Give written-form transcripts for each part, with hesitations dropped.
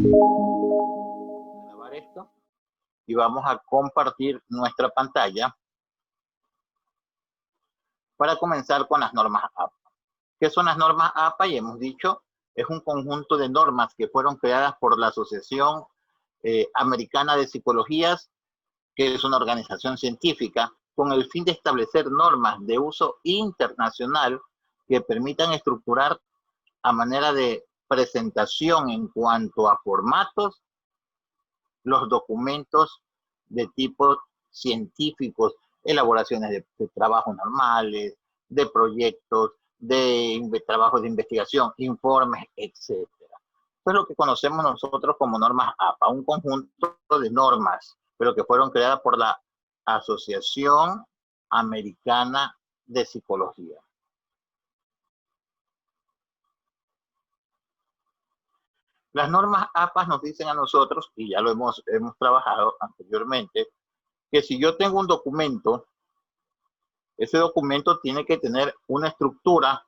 Grabar esto y vamos a compartir nuestra pantalla para comenzar con las normas APA. ¿Qué son las normas APA? Y hemos dicho, es un conjunto de normas que fueron creadas por la Asociación Americana de Psicologías, que es una organización científica, con el fin de establecer normas de uso internacional que permitan estructurar a manera de presentación en cuanto a formatos los documentos de tipo científicos, elaboraciones de trabajos normales, de proyectos, de trabajos de investigación, informes, etc. Esto es lo que conocemos nosotros como normas APA, un conjunto de normas, pero que fueron creadas por la Asociación Americana de Psicología. Las normas APA nos dicen a nosotros, y ya lo hemos trabajado anteriormente, que si yo tengo un documento, ese documento tiene que tener una estructura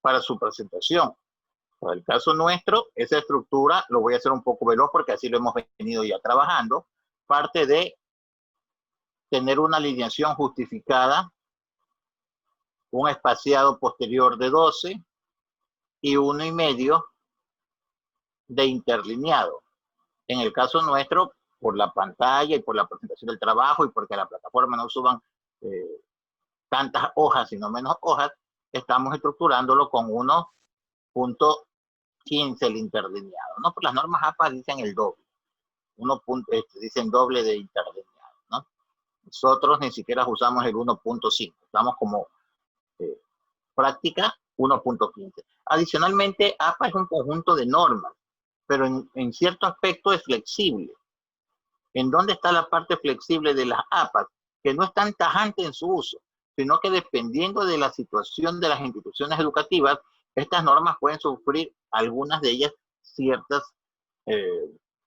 para su presentación. Para el caso nuestro, esa estructura, lo voy a hacer un poco veloz porque así lo hemos venido ya trabajando, parte de tener una alineación justificada, un espaciado posterior de 12 y 1,5 de interlineado. En el caso nuestro, por la pantalla y por la presentación del trabajo y porque la plataforma no suban tantas hojas, sino menos hojas, estamos estructurándolo con 1.15 el interlineado, ¿no? Por las normas APA dicen el doble, dicen doble de interlineado, ¿no? Nosotros ni siquiera usamos el 1.5, estamos como práctica 1.15. Adicionalmente, APA es un conjunto de normas, pero en cierto aspecto es flexible. ¿En dónde está la parte flexible de las APA? Que no es tan tajante en su uso, sino que dependiendo de la situación de las instituciones educativas, estas normas pueden sufrir algunas de ellas ciertas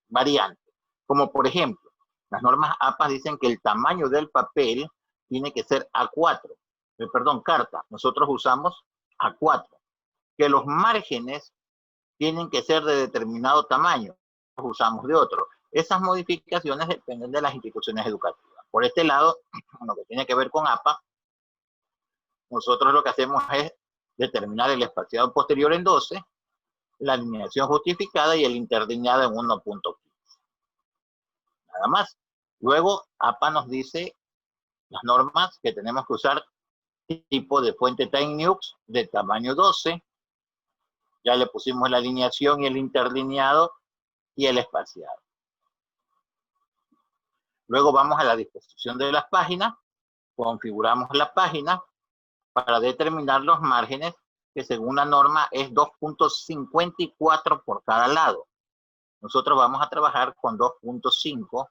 variantes. Como por ejemplo, las normas APA dicen que el tamaño del papel tiene que ser A4, carta. Nosotros usamos A4. Que los márgenes tienen que ser de determinado tamaño, usamos de otro. Esas modificaciones dependen de las instituciones educativas. Por este lado, lo que tiene que ver con APA, nosotros lo que hacemos es determinar el espaciado posterior en 12, la alineación justificada y el interlineado en 1.15. Nada más. Luego, APA nos dice las normas que tenemos que usar tipo de fuente TinyNux de tamaño 12. Ya le pusimos la alineación y el interlineado y el espaciado. Luego vamos a la disposición de las páginas, configuramos la página para determinar los márgenes, que según la norma es 2.54 por cada lado. Nosotros vamos a trabajar con 2.5,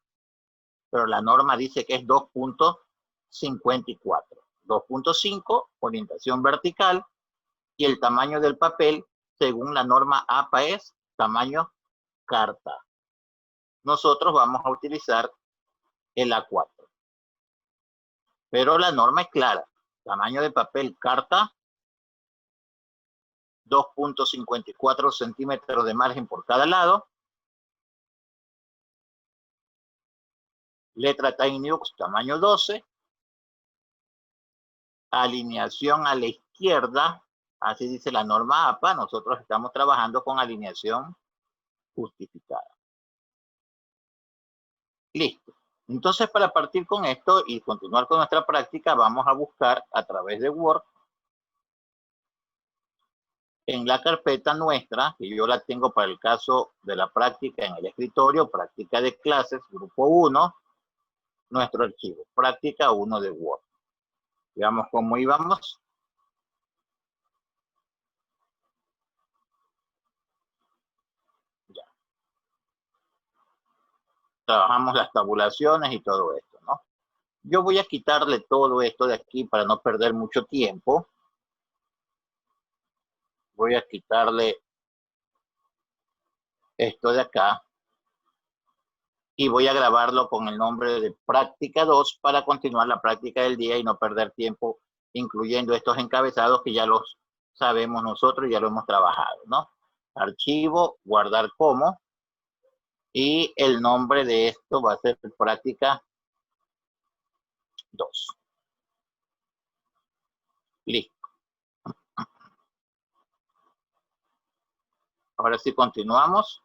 pero la norma dice que es 2.54. 2.5, orientación vertical, y el tamaño del papel, según la norma APA, es tamaño carta. Nosotros vamos a utilizar el A4. Pero la norma es clara. Tamaño de papel carta, 2.54 centímetros de margen por cada lado. Letra TinyNux, tamaño 12. Alineación a la izquierda, así dice la norma APA. Nosotros estamos trabajando con alineación justificada. Listo. Entonces, para partir con esto y continuar con nuestra práctica, vamos a buscar a través de Word, en la carpeta nuestra, que yo la tengo para el caso de la práctica en el escritorio, práctica de clases, grupo 1, nuestro archivo, práctica 1 de Word. Veamos cómo íbamos. Ya. Trabajamos las tabulaciones y todo esto, ¿no? Yo voy a quitarle todo esto de aquí para no perder mucho tiempo. Voy a quitarle esto de acá y voy a grabarlo con el nombre de práctica 2 para continuar la práctica del día y no perder tiempo incluyendo estos encabezados que ya los sabemos nosotros y ya lo hemos trabajado, ¿no? Archivo, guardar como, Y el nombre de esto va a ser práctica 2. Listo. Ahora sí continuamos.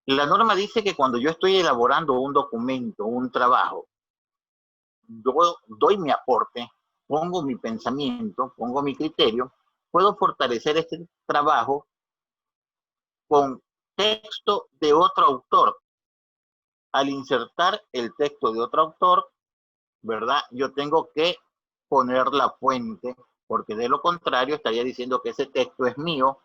La norma dice que cuando yo estoy elaborando un documento, un trabajo, yo doy mi aporte, pongo mi pensamiento, pongo mi criterio, puedo fortalecer este trabajo con texto de otro autor. Al insertar el texto de otro autor, ¿verdad? Yo tengo que poner la fuente, porque de lo contrario estaría diciendo que ese texto es mío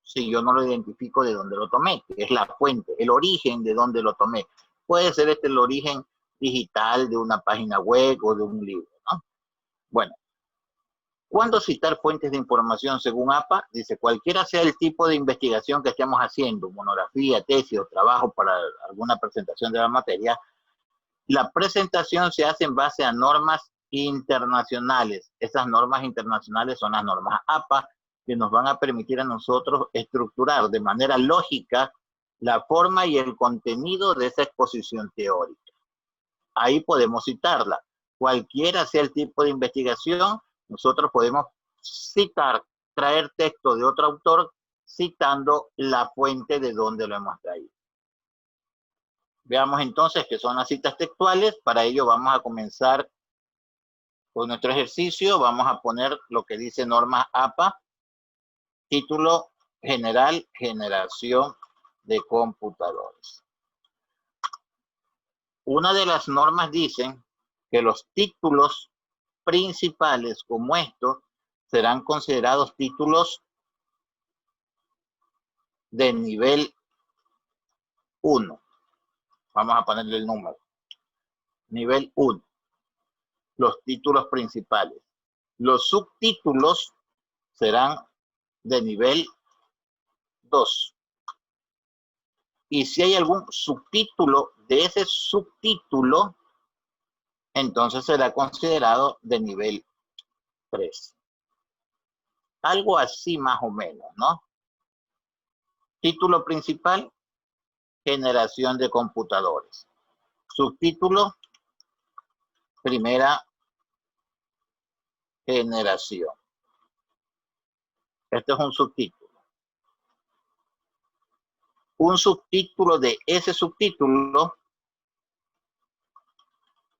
si yo no lo identifico de dónde lo tomé, que es la fuente, el origen de dónde lo tomé. Puede ser el origen digital de una página web o de un libro, ¿no? Bueno, ¿cuándo citar fuentes de información según APA? Dice, cualquiera sea el tipo de investigación que estemos haciendo, monografía, tesis o trabajo para alguna presentación de la materia, la presentación se hace en base a normas internacionales. Esas normas internacionales son las normas APA, que nos van a permitir a nosotros estructurar de manera lógica la forma y el contenido de esa exposición teórica. Ahí podemos citarla. Cualquiera sea el tipo de investigación, nosotros podemos citar, traer texto de otro autor citando la fuente de donde lo hemos traído. Veamos entonces qué son las citas textuales. Para ello vamos a comenzar con nuestro ejercicio. Vamos a poner lo que dice norma APA, título general, generación de computadores. Una de las normas dice que los títulos principales como estos serán considerados títulos de nivel 1. Vamos a ponerle el número. Nivel 1. Los títulos principales. Los subtítulos serán de nivel 2. Y si hay algún subtítulo de ese subtítulo, entonces será considerado de nivel 3. Algo así más o menos, ¿no? Título principal, generación de computadores. Subtítulo, primera generación. Este es un subtítulo. Un subtítulo de ese subtítulo,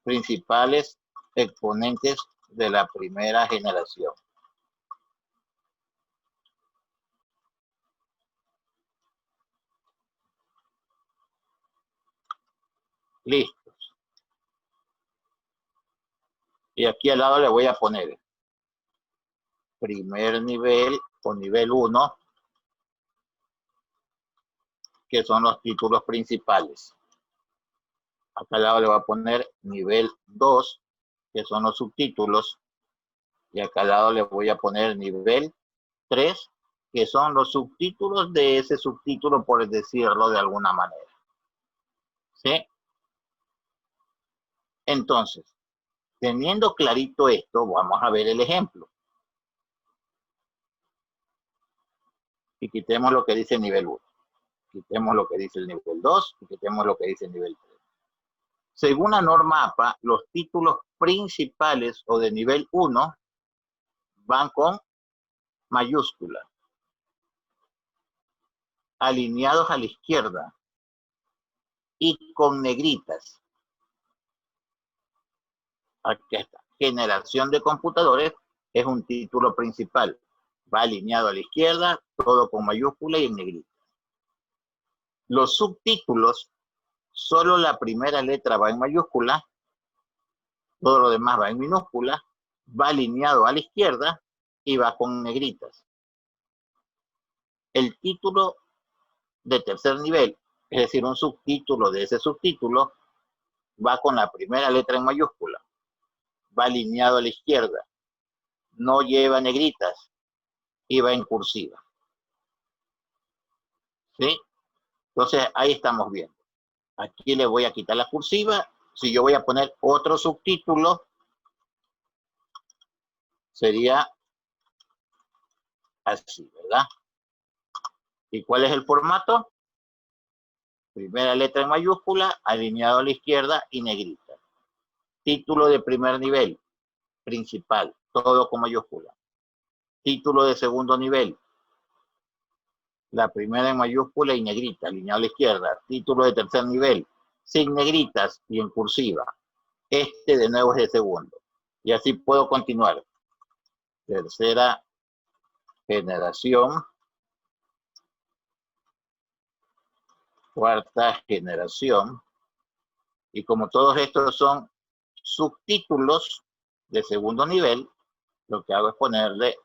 principales exponentes de la primera generación. Listo. Y aquí al lado le voy a poner primer nivel o nivel 1, que son los títulos principales. Acá al lado le voy a poner nivel 2, que son los subtítulos. Y acá al lado le voy a poner nivel 3, que son los subtítulos de ese subtítulo, por decirlo de alguna manera. ¿Sí? Entonces, teniendo clarito esto, vamos a ver el ejemplo. Y quitemos lo que dice el nivel 1. Quitemos lo que dice el nivel 2 y quitemos lo que dice el nivel 3. Según la norma APA, los títulos principales o de nivel 1 van con mayúscula, alineados a la izquierda y con negritas. Aquí está. Generación de computadores es un título principal. Va alineado a la izquierda, todo con mayúscula y en negrita. Los subtítulos, solo la primera letra va en mayúscula, todo lo demás va en minúscula, va alineado a la izquierda y va con negritas. El título de tercer nivel, es decir, un subtítulo de ese subtítulo, va con la primera letra en mayúscula, va alineado a la izquierda, no lleva negritas y va en cursiva. ¿Sí? Entonces, ahí estamos viendo. Aquí le voy a quitar la cursiva. Si yo voy a poner otro subtítulo, sería así, ¿verdad? ¿Y cuál es el formato? Primera letra en mayúscula, alineado a la izquierda y negrita. Título de primer nivel, principal, todo con mayúscula. Título de segundo nivel, la primera en mayúscula y negrita, alineado a la izquierda. Título de tercer nivel, sin negritas y en cursiva. Este de nuevo es de segundo. Y así puedo continuar. Tercera generación. Cuarta generación. Y como todos estos son subtítulos de segundo nivel, lo que hago es ponerle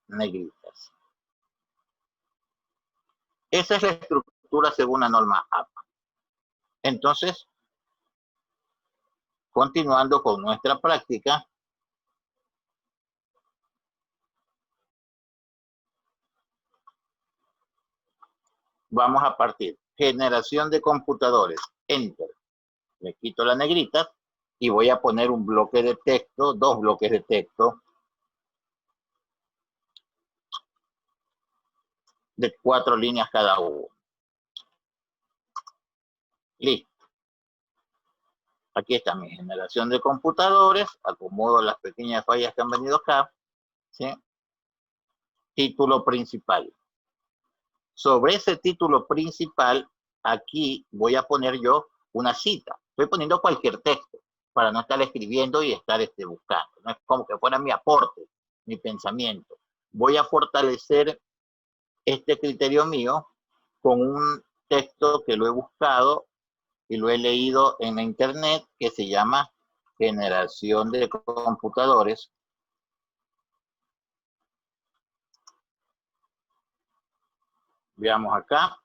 negritas. Esa es la estructura según la norma APA. Entonces, continuando con nuestra práctica, vamos a partir. Generación de computadores. Enter. Le quito la negrita y voy a poner un bloque de texto, dos bloques de texto de 4 líneas cada uno. Listo. Aquí está mi generación de computadores. Acomodo las pequeñas fallas que han venido acá. ¿Sí? Título principal. Sobre ese título principal, aquí voy a poner yo una cita. Estoy poniendo cualquier texto para no estar escribiendo y estar buscando. No es como que fuera mi aporte, mi pensamiento. Voy a fortalecer este criterio mío con un texto que lo he buscado y lo he leído en la internet que se llama Generación de Computadores. Veamos acá.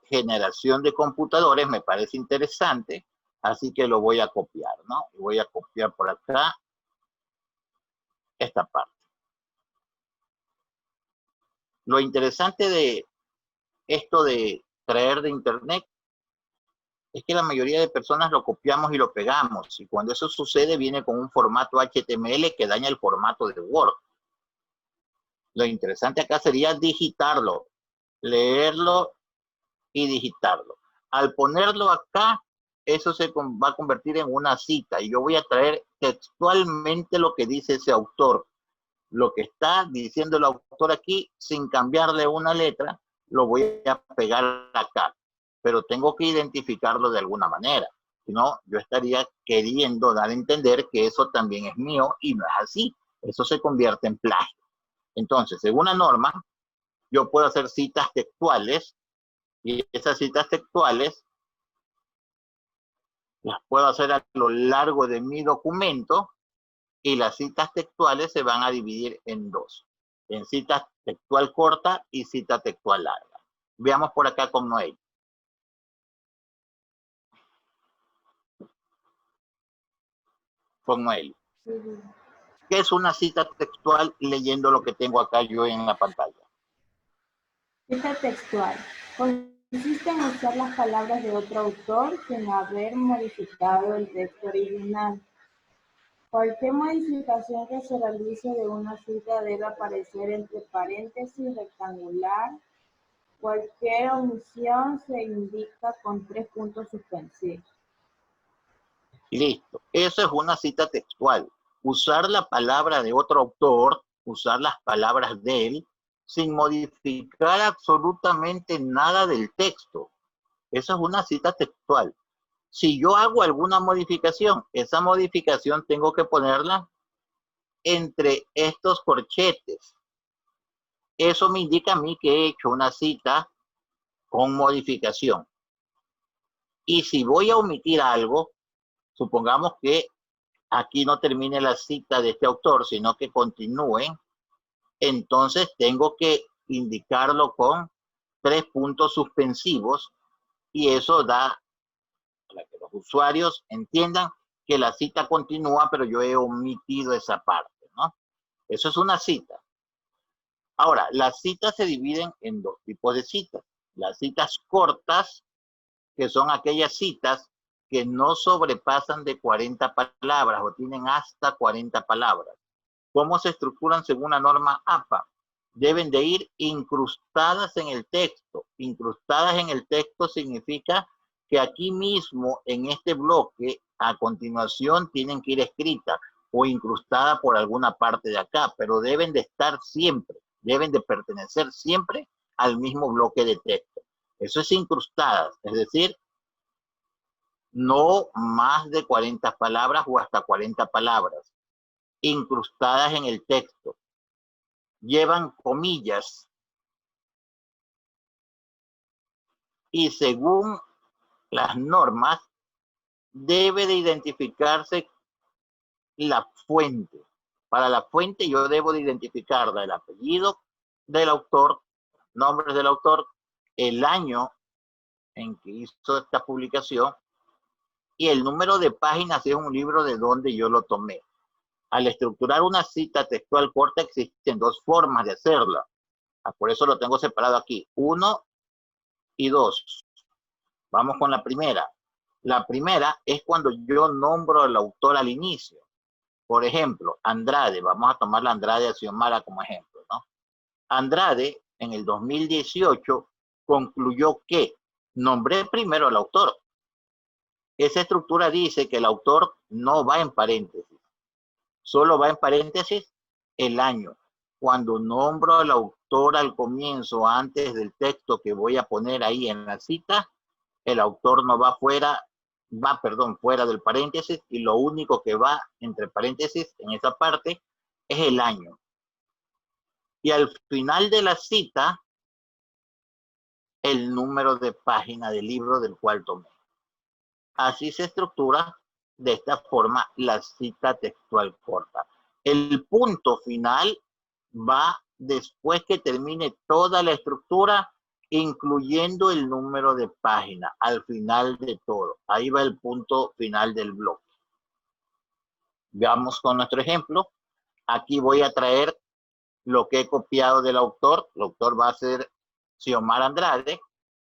Generación de computadores me parece interesante, así que lo voy a copiar, ¿no? Voy a copiar por acá esta parte. Lo interesante de esto de traer de internet es que la mayoría de personas lo copiamos y lo pegamos, y cuando eso sucede viene con un formato HTML que daña el formato de Word. Lo interesante acá sería digitarlo, leerlo y digitarlo. Al ponerlo acá, eso se va a convertir en una cita y yo voy a traer textualmente lo que dice ese autor. Lo que está diciendo el autor aquí, sin cambiarle una letra, lo voy a pegar acá. Pero tengo que identificarlo de alguna manera. Si no, yo estaría queriendo dar a entender que eso también es mío y no es así. Eso se convierte en plagio. Entonces, según la norma, yo puedo hacer citas textuales y esas citas textuales las puedo hacer a lo largo de mi documento y las citas textuales se van a dividir en dos, en cita textual corta y cita textual larga. Veamos por acá con Noel. Con Noel. ¿Qué es una cita textual leyendo lo que tengo acá yo en la pantalla? Cita textual. Consiste en usar las palabras de otro autor sin haber modificado el texto original. Cualquier modificación que se realice de una cita debe aparecer entre paréntesis rectangular. Cualquier omisión se indica con 3 puntos suspensivos. Listo. Eso es una cita textual. Usar la palabra de otro autor, usar las palabras de él, sin modificar absolutamente nada del texto. Eso es una cita textual. Si yo hago alguna modificación, esa modificación tengo que ponerla entre estos corchetes. Eso me indica a mí que he hecho una cita con modificación. Y si voy a omitir algo, supongamos que aquí no termine la cita de este autor, sino que continúe, entonces tengo que indicarlo con 3 puntos suspensivos y eso da para que los usuarios entiendan que la cita continúa, pero yo he omitido esa parte, ¿no? Eso es una cita. Ahora, las citas se dividen en dos tipos de citas. Las citas cortas, que son aquellas citas que no sobrepasan de 40 palabras o tienen hasta 40 palabras. ¿Cómo se estructuran según la norma APA? deben de ir incrustadas en el texto. Incrustadas en el texto significa que aquí mismo, en este bloque, a continuación tienen que ir escritas o incrustadas por alguna parte de acá, pero deben de estar siempre, deben de pertenecer siempre al mismo bloque de texto. Eso es incrustadas, es decir, no más de 40 palabras o hasta 40 palabras, incrustadas en el texto. Llevan comillas y según las normas debe de identificarse la fuente. Para la fuente yo debo de identificarla, el apellido del autor, nombre del autor, el año en que hizo esta publicación y el número de páginas si es un libro de donde yo lo tomé. Al estructurar una cita textual corta existen dos formas de hacerla. Por eso lo tengo separado aquí, 1 y 2. Vamos con la primera. La primera es cuando yo nombro al autor al inicio. Por ejemplo, Andrade, vamos a tomar la Andrade a Xiomara como ejemplo, ¿no? Andrade, en el 2018, concluyó que nombré primero al autor. Esa estructura dice que el autor no va en paréntesis, solo va en paréntesis el año. Cuando nombro al autor al comienzo, antes del texto que voy a poner ahí en la cita, el autor no va fuera del paréntesis y lo único que va entre paréntesis en esa parte es el año. Y al final de la cita, el número de página del libro del cual tomé. Así se estructura de esta forma la cita textual corta. El punto final va después que termine toda la estructura, incluyendo el número de página, al final de todo. Ahí va el punto final del bloque. Veamos con nuestro ejemplo. Aquí voy a traer lo que he copiado del autor. El autor va a ser Xiomara Andrade.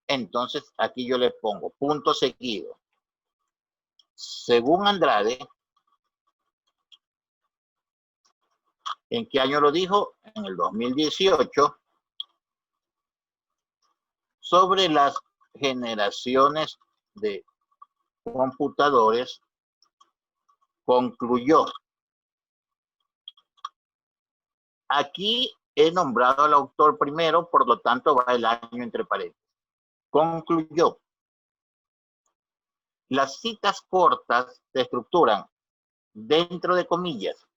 Entonces, aquí yo le pongo punto seguido. Según Andrade, ¿en qué año lo dijo? En el 2018, sobre las generaciones de computadores, concluyó. Aquí he nombrado al autor primero, por lo tanto va el año entre paréntesis. Concluyó. Las citas cortas se estructuran dentro de comillas.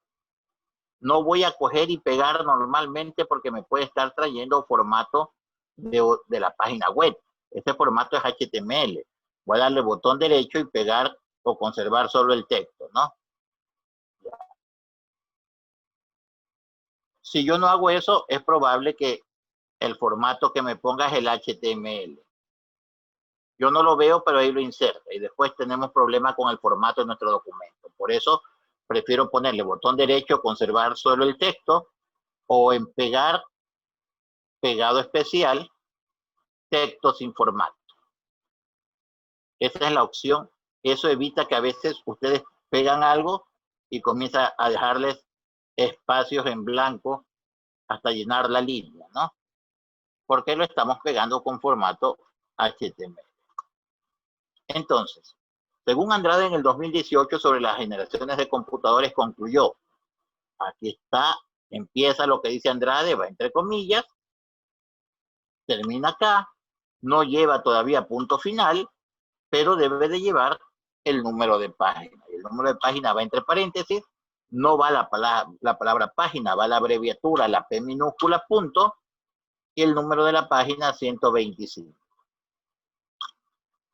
No voy a coger y pegar normalmente porque me puede estar trayendo formato de la página web. Este formato es HTML. Voy a darle botón derecho y pegar o conservar solo el texto, ¿no? Si yo no hago eso, es probable que el formato que me ponga es el HTML. Yo no lo veo, pero ahí lo inserta. Y después tenemos problemas con el formato de nuestro documento. Por eso prefiero ponerle botón derecho, conservar solo el texto, o en pegar, pegado especial, texto sin formato. Esa es la opción. Eso evita que a veces ustedes pegan algo y comienza a dejarles espacios en blanco hasta llenar la línea, ¿no? Porque lo estamos pegando con formato HTML. Entonces, según Andrade en el 2018 sobre las generaciones de computadores concluyó, aquí está, empieza lo que dice Andrade, va entre comillas, termina acá, no lleva todavía punto final, pero debe de llevar el número de página. El número de página va entre paréntesis, no va la palabra página, va la abreviatura, la P minúscula, punto, y el número de la página 125.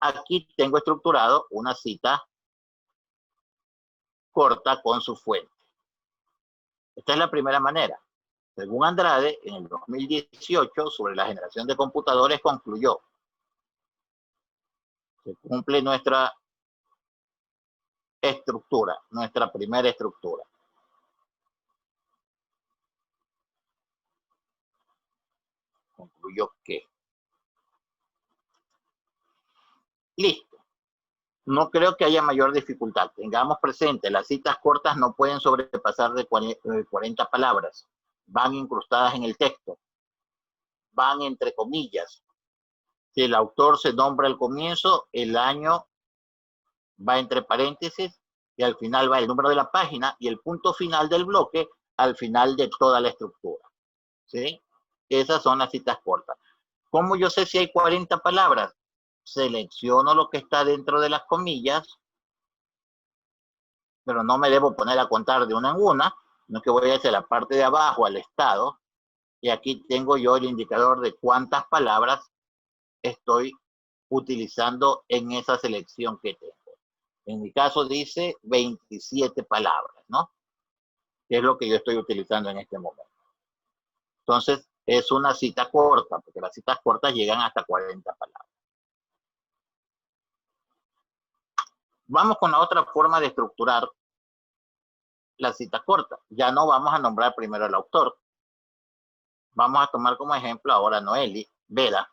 Aquí tengo estructurado una cita corta con su fuente. Esta es la primera manera. Según Andrade, en el 2018, sobre la generación de computadores, concluyó. Se cumple nuestra estructura, nuestra primera estructura. Concluyó que. Listo. No creo que haya mayor dificultad. Tengamos presente, las citas cortas no pueden sobrepasar de 40 palabras. van incrustadas en el texto, van entre comillas. Si el autor se nombra al comienzo, el año va entre paréntesis y al final va el número de la página y el punto final del bloque al final de toda la estructura. ¿Sí? Esas son las citas cortas. ¿Cómo yo sé si hay 40 palabras? Selecciono lo que está dentro de las comillas, pero no me debo poner a contar de una en una, sino que voy a hacer la parte de abajo al estado, y aquí tengo yo el indicador de cuántas palabras estoy utilizando en esa selección que tengo. En mi caso dice 27 palabras, ¿no? Que es lo que yo estoy utilizando en este momento. Entonces, es una cita corta, porque las citas cortas llegan hasta 40 palabras. Vamos con la otra forma de estructurar la cita corta. Ya no vamos a nombrar primero al autor. Vamos a tomar como ejemplo ahora Noeli, Vera.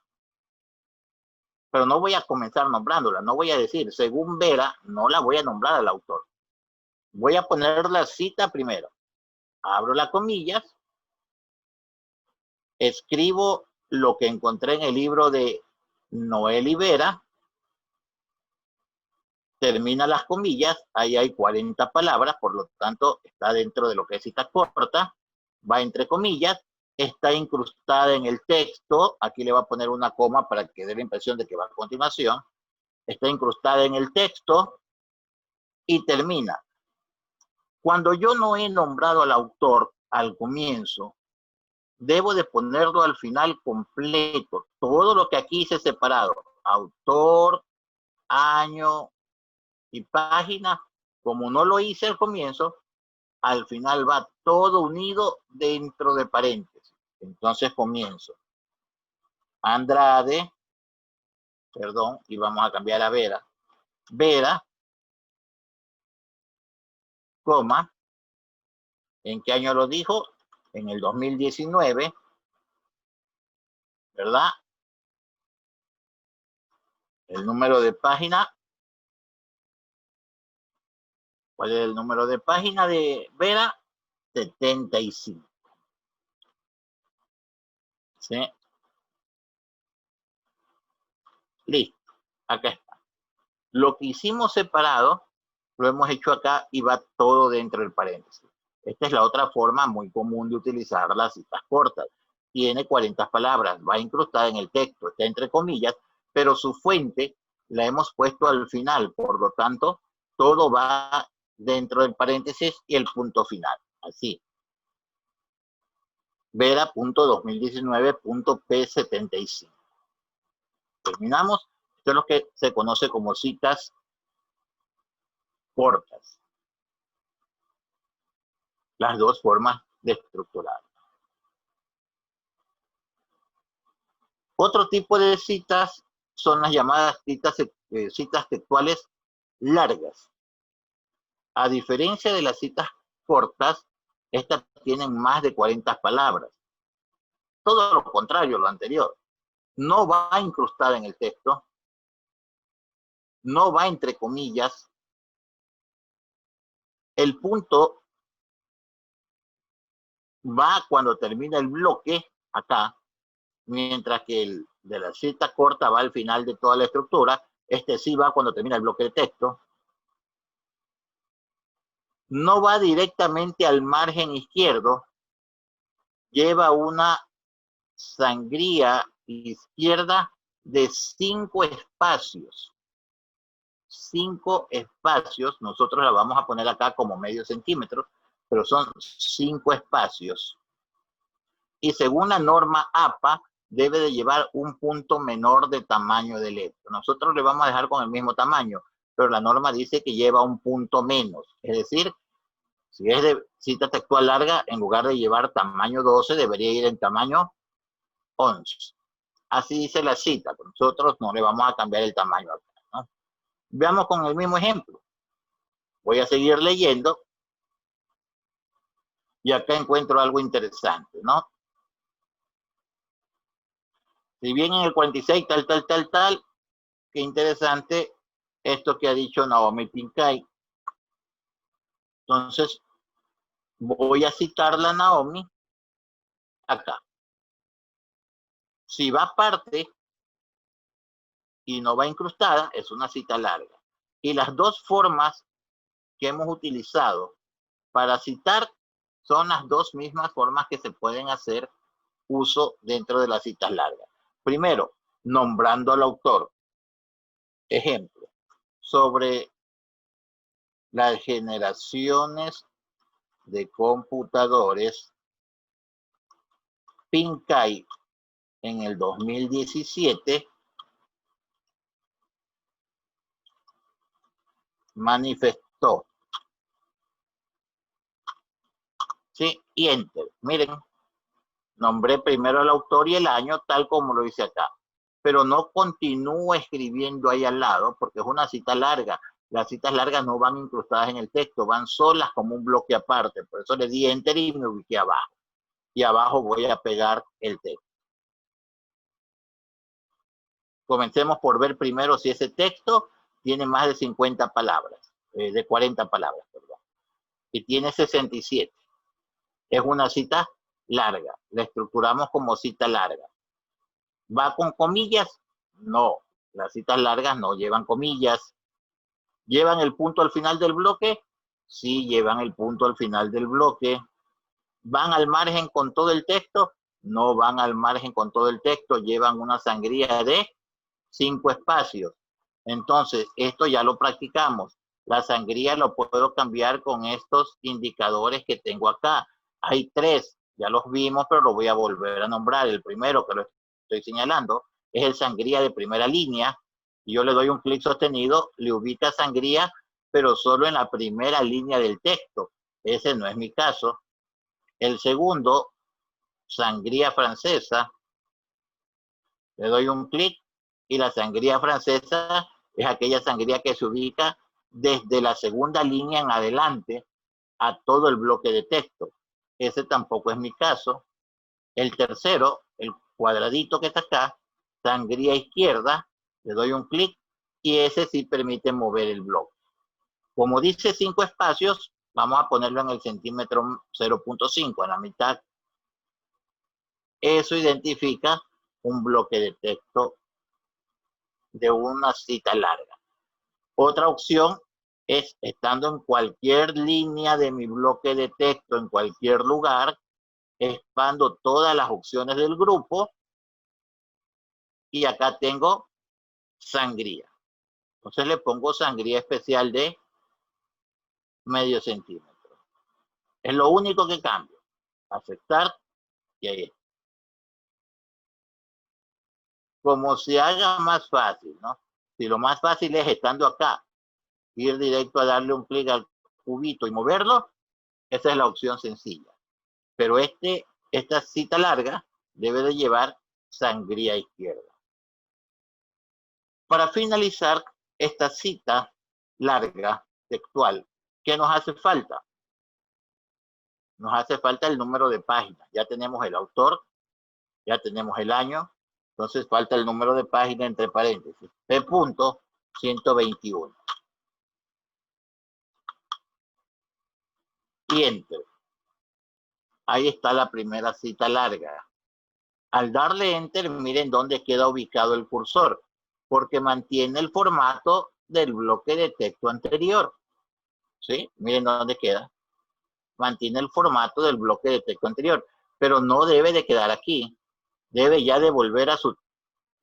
Pero no voy a comenzar nombrándola. No voy a decir, según Vera, no la voy a nombrar al autor. Voy a poner la cita primero. Abro las comillas. Escribo lo que encontré en el libro de Noeli Vera. Termina las comillas, ahí hay 40 palabras, por lo tanto está dentro de lo que es cita corta, va entre comillas, está incrustada en el texto, aquí le va a poner una coma para que dé la impresión de que va a continuación, está incrustada en el texto y termina. Cuando yo no he nombrado al autor al comienzo, debo de ponerlo al final completo, todo lo que aquí hice separado, autor, año, y página, como no lo hice al comienzo, al final va todo unido dentro de paréntesis. Entonces comienzo. Andrade, perdón, y vamos a cambiar a Vera. Vera, coma, ¿en qué año lo dijo? En el 2019, ¿verdad? El número de página. ¿Cuál es el número de página de Vera? 75. ¿Sí? Listo. Acá está. Lo que hicimos separado, lo hemos hecho acá y va todo dentro del paréntesis. Esta es la otra forma muy común de utilizar las citas cortas. Tiene 40 palabras, va incrustada en el texto, está entre comillas, pero su fuente la hemos puesto al final. Por lo tanto, todo va dentro del paréntesis y el punto final. Así. Vera.2019.p75. Terminamos. Esto es lo que se conoce como citas cortas. Las dos formas de estructurar. Otro tipo de citas son las llamadas citas textuales largas. A diferencia de las citas cortas, estas tienen más de 40 palabras. Todo lo contrario a lo anterior. No va incrustada en el texto, no va entre comillas. El punto va cuando termina el bloque, acá, mientras que el de la cita corta va al final de toda la estructura. Este sí va cuando termina el bloque de texto. No va directamente al margen izquierdo, lleva una sangría izquierda de 5 espacios. 5 espacios, nosotros la vamos a poner acá como medio centímetro, pero son 5 espacios. Y según la norma APA, debe de llevar un punto menor de tamaño de letra. Nosotros le vamos a dejar con el mismo tamaño, pero la norma dice que lleva un punto menos. Es decir, si es de cita textual larga, en lugar de llevar tamaño 12, debería ir en tamaño 11. Así dice la cita. Nosotros no le vamos a cambiar el tamaño acá, ¿no? Veamos con el mismo ejemplo. Voy a seguir leyendo. Y acá encuentro algo interesante, ¿no? Si bien en el 46 tal, qué interesante esto que ha dicho Naomi Pincay. Entonces, voy a citarla a Naomi acá. Si va aparte y no va incrustada, es una cita larga. Y las dos formas que hemos utilizado para citar son las dos mismas formas que se pueden hacer uso dentro de las citas largas. Primero, nombrando al autor. Ejemplo, sobre las generaciones de computadores Pincay en el 2017 manifestó. ¿Sí? Y enter. Miren, nombré primero al autor y el año tal como lo hice acá. Pero no continúo escribiendo ahí al lado porque es una cita larga. Las citas largas no van incrustadas en el texto, van solas como un bloque aparte. Por eso le di enter y me ubiqué abajo. Y abajo voy a pegar el texto. Comencemos por ver primero si ese texto tiene más de 50 palabras, de 40 palabras, perdón. Y tiene 67. Es una cita larga. La estructuramos como cita larga. ¿Va con comillas? No. Las citas largas no llevan comillas. ¿Llevan el punto al final del bloque? Sí, llevan el punto al final del bloque. ¿Van al margen con todo el texto? No van al margen con todo el texto. Llevan una sangría de 5 espacios. Entonces, esto ya lo practicamos. La sangría lo puedo cambiar con estos indicadores que tengo acá. Hay 3, ya los vimos, pero lo voy a volver a nombrar. El primero que lo estoy señalando es el sangría de primera línea. Y yo le doy un clic sostenido, le ubica sangría, pero solo en la primera línea del texto. Ese no es mi caso. El segundo, sangría francesa, le doy un clic y la sangría francesa es aquella sangría que se ubica desde la segunda línea en adelante a todo el bloque de texto. Ese tampoco es mi caso. El tercero, el cuadradito que está acá, sangría izquierda, le doy un clic y ese sí permite mover el bloque. Como dice 5 espacios, vamos a ponerlo en el centímetro 0.5, en la mitad. Eso identifica un bloque de texto de una cita larga. Otra opción es, estando en cualquier línea de mi bloque de texto, en cualquier lugar, expando todas las opciones del grupo y acá tengo sangría. Entonces le pongo sangría especial de medio centímetro. Es lo único que cambio. Aceptar y ahí está. Como se haga más fácil, ¿no? Si lo más fácil es estando acá, ir directo a darle un clic al cubito y moverlo, esa es la opción sencilla. Pero esta cita larga debe de llevar sangría izquierda. Para finalizar esta cita larga textual, ¿qué nos hace falta? Nos hace falta el número de páginas. Ya tenemos el autor, ya tenemos el año, entonces falta el número de página entre paréntesis. P.121. Y enter. Ahí está la primera cita larga. Al darle enter, miren dónde queda ubicado el cursor, porque mantiene el formato del bloque de texto anterior. ¿Sí? Miren dónde queda. Mantiene el formato del bloque de texto anterior, pero no debe de quedar aquí. Debe ya de volver a su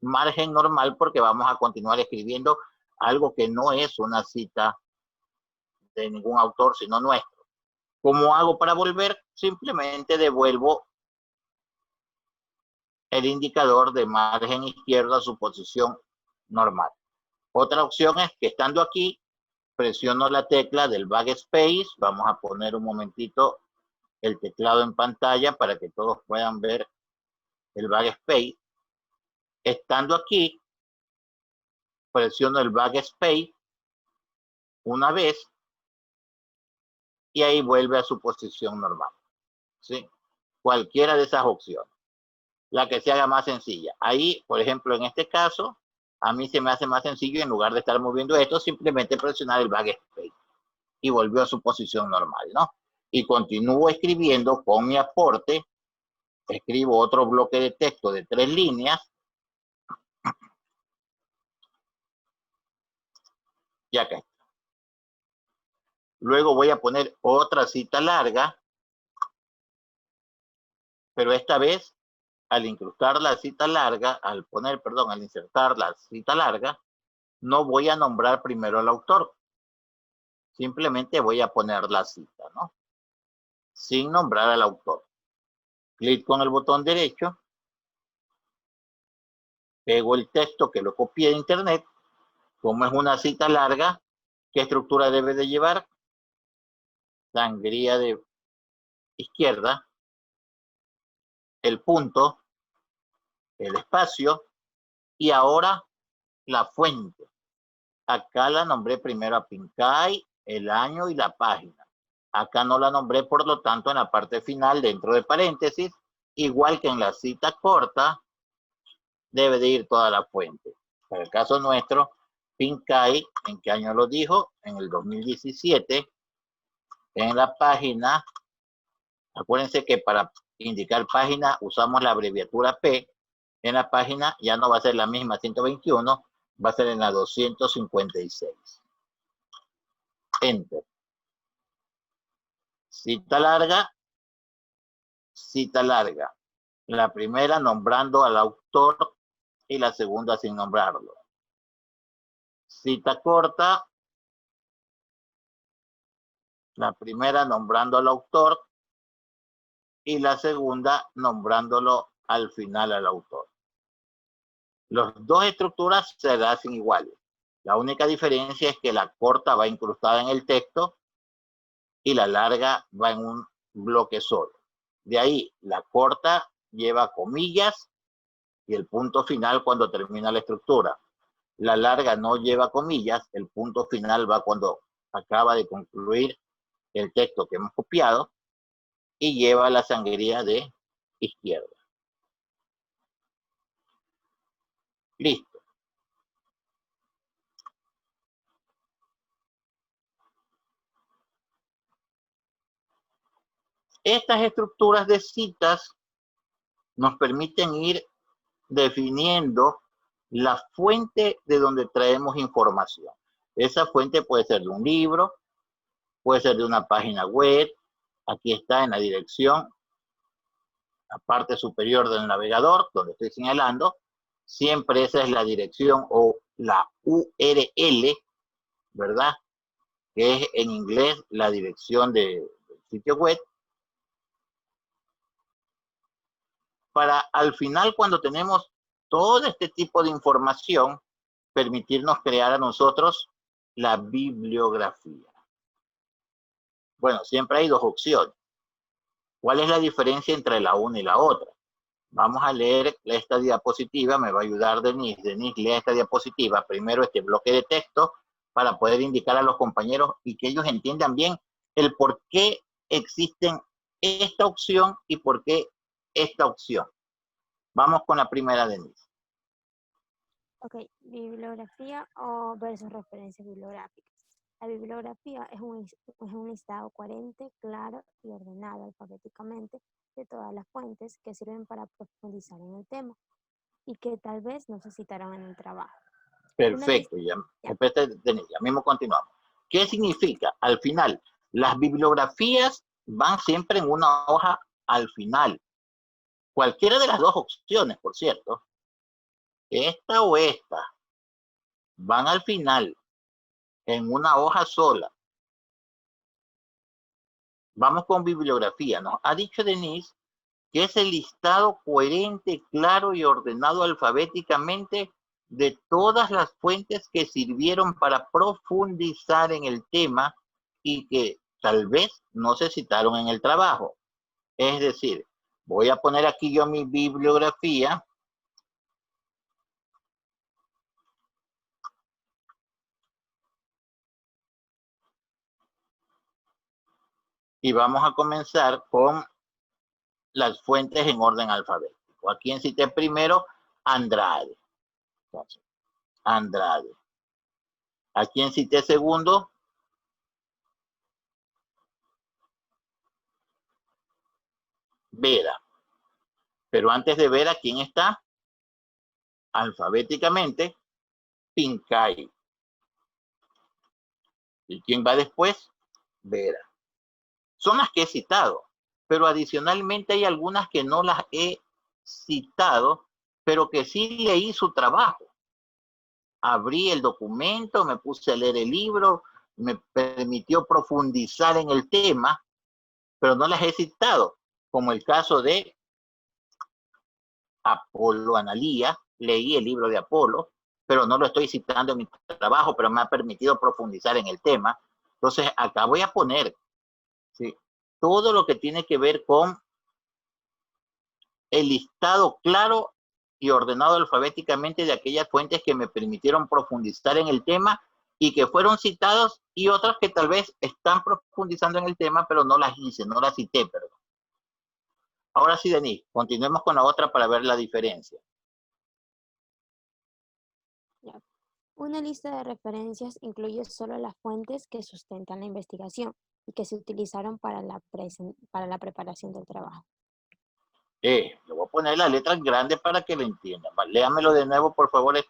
margen normal porque vamos a continuar escribiendo algo que no es una cita de ningún autor, sino nuestro. ¿Cómo hago para volver? Simplemente devuelvo el indicador de margen izquierdo a su posición normal. Otra opción es que estando aquí, presiono la tecla del backspace. Vamos a poner un momentito el teclado en pantalla para que todos puedan ver el backspace. Estando aquí, presiono el backspace una vez y ahí vuelve a su posición normal. ¿Sí? Cualquiera de esas opciones. La que se haga más sencilla. Ahí, por ejemplo, en este caso, a mí se me hace más sencillo, en lugar de estar moviendo esto, simplemente presionar el backspace y volvió a su posición normal, ¿no? Y continúo escribiendo con mi aporte escribo otro bloque de texto de 3 líneas. Y acá está. Luego voy a poner otra cita larga, pero esta vez al incrustar la cita larga, al insertar la cita larga, no voy a nombrar primero al autor. Simplemente voy a poner la cita, ¿no? Sin nombrar al autor. Clic con el botón derecho, pego el texto que lo copié de internet. Como es una cita larga, ¿qué estructura debe de llevar? Sangría de izquierda, el punto, el espacio y ahora la fuente. Acá la nombré primero a Pincay, el año y la página. Acá no la nombré, por lo tanto, en la parte final, dentro de paréntesis, igual que en la cita corta, debe de ir toda la fuente. Para el caso nuestro, Pincay, ¿en qué año lo dijo? En el 2017. En la página, acuérdense que para indicar página usamos la abreviatura P. En la página ya no va a ser la misma 121, va a ser en la 256. Enter. Cita larga, cita larga. La primera nombrando al autor y la segunda sin nombrarlo. Cita corta, la primera nombrando al autor y la segunda nombrándolo al final al autor. Las dos estructuras se hacen iguales. La única diferencia es que la corta va incrustada en el texto y la larga va en un bloque solo. De ahí, la corta lleva comillas y el punto final cuando termina la estructura. La larga no lleva comillas, el punto final va cuando acaba de concluir el texto que hemos copiado y lleva la sangría de izquierda. Listo. Estas estructuras de citas nos permiten ir definiendo la fuente de donde traemos información. Esa fuente puede ser de un libro, puede ser de una página web. Aquí está en la dirección, la parte superior del navegador, donde estoy señalando. Siempre esa es la dirección o la URL, ¿verdad? Que es en inglés la dirección del sitio web. Para al final, cuando tenemos todo este tipo de información, permitirnos crear a nosotros la bibliografía. Bueno, siempre hay dos opciones. ¿Cuál es la diferencia entre la una y la otra? Vamos a leer esta diapositiva, me va a ayudar Denise. Denise, lee esta diapositiva, primero este bloque de texto, para poder indicar a los compañeros y que ellos entiendan bien el por qué existen esta opción y por qué esta opción. Vamos con la primera, Denise. Ok, bibliografía o versus referencias bibliográficas. La bibliografía es un listado coherente, claro y ordenado alfabéticamente de todas las fuentes que sirven para profundizar en el tema y que tal vez no se citaron en el trabajo. Perfecto, ya mismo continuamos. ¿Qué significa? Al final, las bibliografías van siempre en una hoja al final. Cualquiera de las dos opciones, por cierto, esta o esta, van al final en una hoja sola. Vamos con bibliografía. Nos ha dicho Denise que es el listado coherente, claro y ordenado alfabéticamente de todas las fuentes que sirvieron para profundizar en el tema y que tal vez no se citaron en el trabajo. Es decir, voy a poner aquí yo mi bibliografía. Y vamos a comenzar con las fuentes en orden alfabético. ¿A quién cité primero? Andrade. Entonces, Andrade. ¿A quién cité segundo? Vera. Pero antes de Vera, ¿quién está? Alfabéticamente, Pincay. ¿Y quién va después? Vera. Son las que he citado, pero adicionalmente hay algunas que no las he citado, pero que sí leí su trabajo. Abrí el documento, me puse a leer el libro, me permitió profundizar en el tema, pero no las he citado, como el caso de Apolo Analía. Leí el libro de Apolo, pero no lo estoy citando en mi trabajo, pero me ha permitido profundizar en el tema. Entonces, acá voy a poner, ¿sí?, todo lo que tiene que ver con el listado claro y ordenado alfabéticamente de aquellas fuentes que me permitieron profundizar en el tema y que fueron citados, y otras que tal vez están profundizando en el tema, pero no las hice, no las cité, perdón. Ahora sí, Denise, continuemos con la otra para ver la diferencia. Ya. Una lista de referencias incluye solo las fuentes que sustentan la investigación y que se utilizaron para la preparación del trabajo. Le voy a poner las letras grandes para que lo entiendan. Léamelo de nuevo, por favor,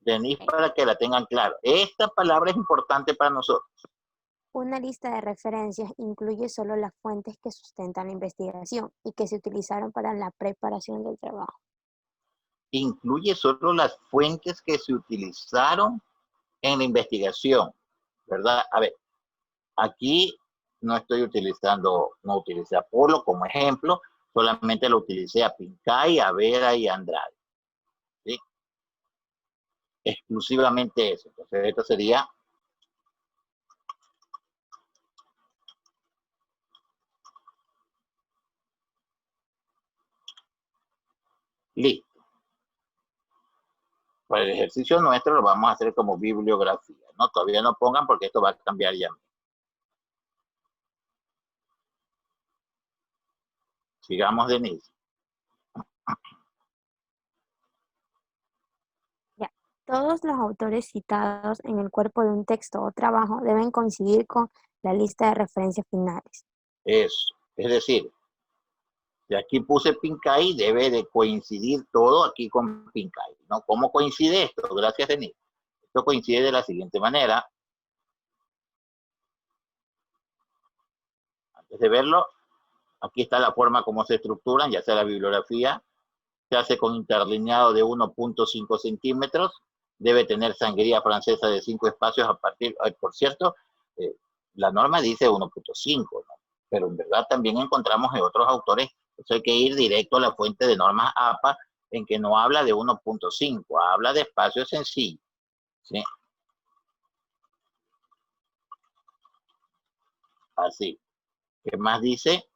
Denise, Ok. para que la tengan claro. Esta palabra es importante para nosotros. Una lista de referencias incluye solo las fuentes que sustentan la investigación y que se utilizaron para la preparación del trabajo. Incluye solo las fuentes que se utilizaron en la investigación, ¿verdad? A ver, aquí no estoy utilizando, no utilicé a Apolo como ejemplo, solamente lo utilicé a Pincay, a Vera y a Andrade, ¿sí? Exclusivamente eso. Entonces, esto sería listo. Para el ejercicio nuestro lo vamos a hacer como bibliografía, ¿no? Todavía no pongan porque esto va a cambiar ya. Sigamos, Denise. Ya. Todos los autores citados en el cuerpo de un texto o trabajo deben coincidir con la lista de referencias finales. Eso. Es decir, si aquí puse Pincay, debe de coincidir todo aquí con Pincay, ¿no? ¿Cómo coincide esto? Gracias, Denise. Esto coincide de la siguiente manera. Antes de verlo, aquí está la forma como se estructuran, ya sea la bibliografía. Se hace con interlineado de 1.5 centímetros. Debe tener sangría francesa de 5 espacios a partir, por cierto, la norma dice 1.5, ¿no? Pero en verdad también encontramos en otros autores, eso hay que ir directo a la fuente de normas APA, en que no habla de 1.5, habla de espacios sencillos, ¿sí? Así. ¿Qué más dice?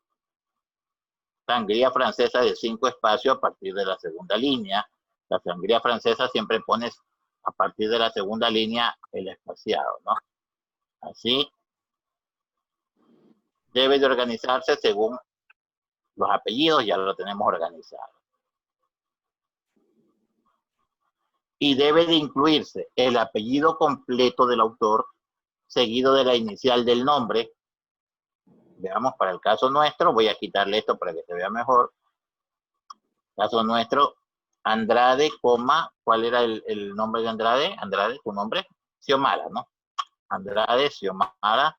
Sangría francesa de 5 espacios a partir de la segunda línea. La sangría francesa siempre pones a partir de la segunda línea el espaciado, ¿no? Así. Debe de organizarse según los apellidos, ya lo tenemos organizado. Y debe de incluirse el apellido completo del autor, seguido de la inicial del nombre. Veamos, para el caso nuestro, voy a quitarle esto para que se vea mejor. Caso nuestro, Andrade, ¿cuál era el nombre de Andrade? Andrade, su nombre, Xiomara, ¿no? Andrade, Xiomara,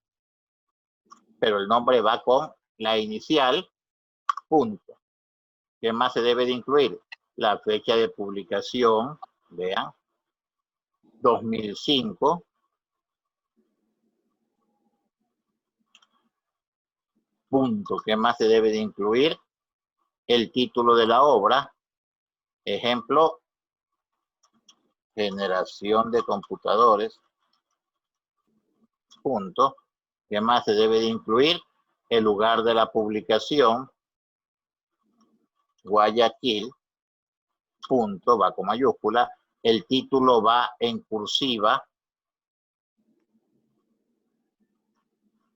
pero el nombre va con la inicial, punto. ¿Qué más se debe de incluir? La fecha de publicación, vean, 2005. Punto. ¿Qué más se debe de incluir? El título de la obra. Ejemplo, generación de computadores. Punto. ¿Qué más se debe de incluir? El lugar de la publicación. Guayaquil. Punto. Va con mayúscula. El título va en cursiva.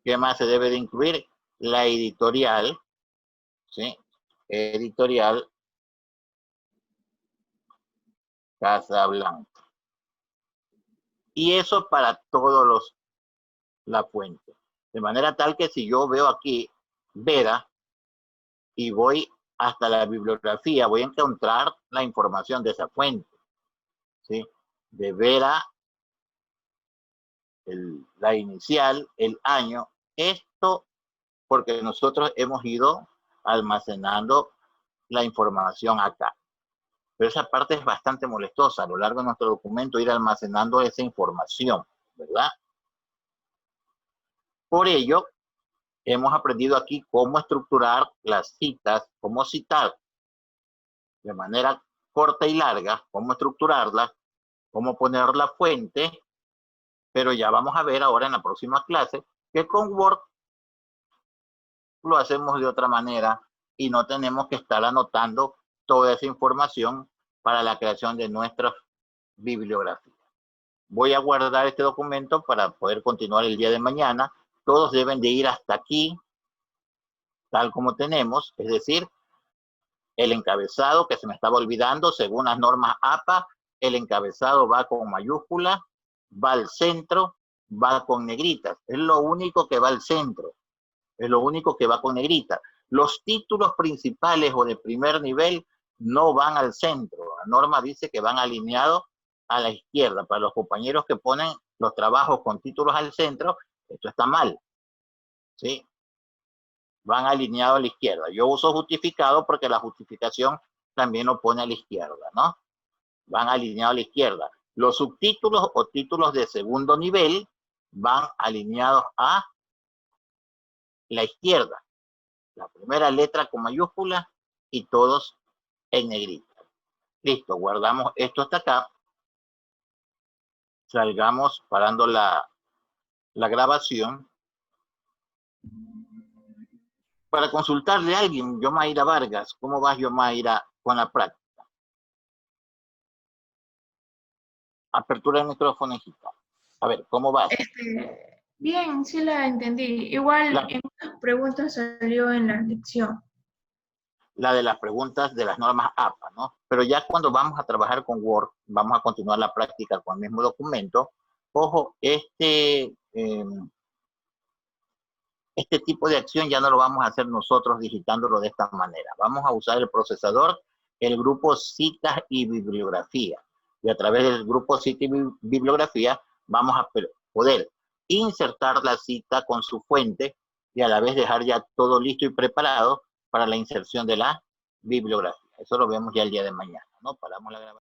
¿Qué más se debe de incluir? La editorial. ¿Sí? Editorial Casablanca. Y eso para todos la fuente. De manera tal que si yo veo aquí Vera y voy hasta la bibliografía, voy a encontrar la información de esa fuente, ¿sí? De Vera, la inicial, el año, esto porque nosotros hemos ido almacenando la información acá. Pero esa parte es bastante molestosa a lo largo de nuestro documento, ir almacenando esa información, ¿verdad? Por ello, hemos aprendido aquí cómo estructurar las citas, cómo citar de manera corta y larga, cómo estructurarlas, cómo poner la fuente, pero ya vamos a ver ahora en la próxima clase que con Word lo hacemos de otra manera y no tenemos que estar anotando toda esa información para la creación de nuestras bibliografías. Voy a guardar este documento para poder continuar el día de mañana. Todos deben de ir hasta aquí, tal como tenemos, es decir, el encabezado que se me estaba olvidando, según las normas APA, el encabezado va con mayúscula, va al centro, va con negritas. Es lo único que va al centro. Es lo único que va con negrita. Los títulos principales o de primer nivel no van al centro. La norma dice que van alineados a la izquierda. Para los compañeros que ponen los trabajos con títulos al centro, esto está mal, ¿sí? Van alineados a la izquierda. Yo uso justificado porque la justificación también lo pone a la izquierda, ¿no? Van alineados a la izquierda. Los subtítulos o títulos de segundo nivel van alineados a la izquierda. La primera letra con mayúscula y todos en negrita. Listo, guardamos esto hasta acá. Salgamos parando la grabación. Para consultarle a alguien, Yomaira Vargas, ¿cómo vas, Yomaira, con la práctica? Apertura del micrófono, hijita. A ver, ¿cómo vas? Bien, sí la entendí. Igual en unas preguntas salió en la lección. La de las preguntas de las normas APA, ¿no? Pero ya cuando vamos a trabajar con Word, vamos a continuar la práctica con el mismo documento. Ojo, este tipo de acción ya no lo vamos a hacer nosotros digitándolo de esta manera. Vamos a usar el procesador, el grupo citas y bibliografía. Y a través del grupo cita y bibliografía vamos a poder insertar la cita con su fuente y a la vez dejar ya todo listo y preparado para la inserción de la bibliografía. Eso lo vemos ya el día de mañana, ¿no? Paramos la grabación.